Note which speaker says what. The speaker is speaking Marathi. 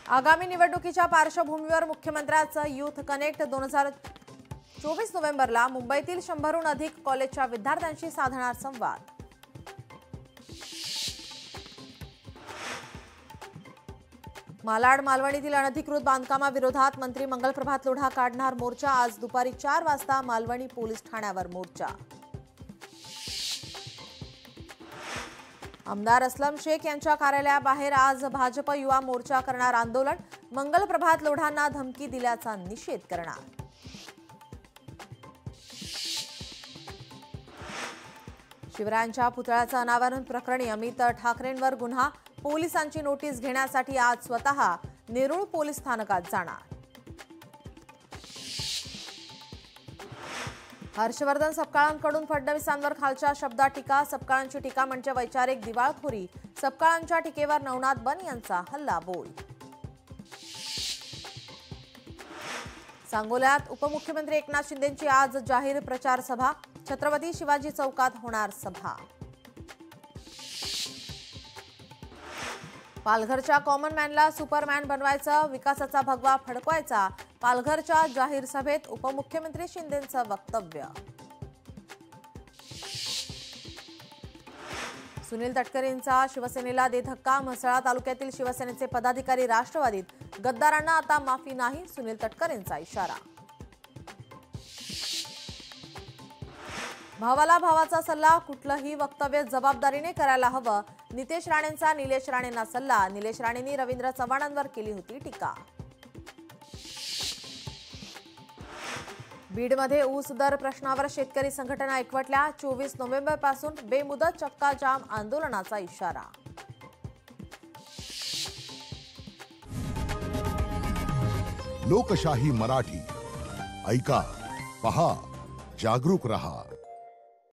Speaker 1: आगामी निवडणुकीच्या पार्श्वभूमीवर मुख्यमंत्र्यांचं युथ कनेक्ट 2024 नोव्हेंबरला मुंबईतील 100हून अधिक कॉलेजच्या विद्यार्थ्यांशी साधणार संवाद। मालाड मालवणीतील अनधिकृत बांधकामाविरोधात मंत्री मंगलप्रभात लोढा काढणार मोर्चा। आज दुपारी 4 वाजता मालवणी पोलीस ठाण्यावर मोर्चा। आमदार असलम शेख यांच्या कार्यालयाबाहेर आज भाजप युवा मोर्चा करणार आंदोलन। मंगलप्रभात लोढांना धमकी दिल्याचा निषेध करणार। शिवरायांच्या पुतळ्याचं अनावरण प्रकरणी अमित ठाकरेंवर गुन्हा। पोलिसांची नोटीस घेण्यासाठी आज स्वतः नेरूळ पोलीस स्थानकात जाणार। हर्षवर्धन सपकाळांकडून फडणवीसांवर खालच्या शब्दात टीका। सपकाळांची टीका म्हणजे वैचारिक दिवाळखोरी। सपकाळांच्या टीकेवर नवनाथ बन यांचा हल्लाबोल। सांगोल्यात उपमुख्यमंत्री एकनाथ शिंदेंची आज जाहीर प्रचार सभा। छत्रपती शिवाजी चौकात होणार सभा। पालघरच्या कॉमन मॅनला सुपरमॅन बनवायचं, विकासाचा भगवा फडकवायचा। पालघरच्या जाहीर सभेत उपमुख्यमंत्री शिंदेंचं वक्तव्य। सुनील तटकरेंचा शिवसेनेला दे धक्का। म्हसळा तालुक्यातील शिवसेनेचे पदाधिकारी राष्ट्रवादीत। गद्दारांना आता माफी नाही, सुनील तटकरेंचा इशारा। भावाला भावाचा सल्ला, कुठलंही वक्तव्य जबाबदारीने करायला हवं। नितेश राणेंचा निलेश राणेंना सल्ला। निलेश राणेंनी रवींद्र चव्हाणांवर केली होती टीका। बीडमध्ये ऊस दर प्रश्नावर शेतकरी संघटना एकवटल्या। 24 नोव्हेंबरपासून बेमुदत चक्का जाम आंदोलनाचा इशारा।
Speaker 2: लोकशाही मराठी ऐका, पहा, जागरूक रहा।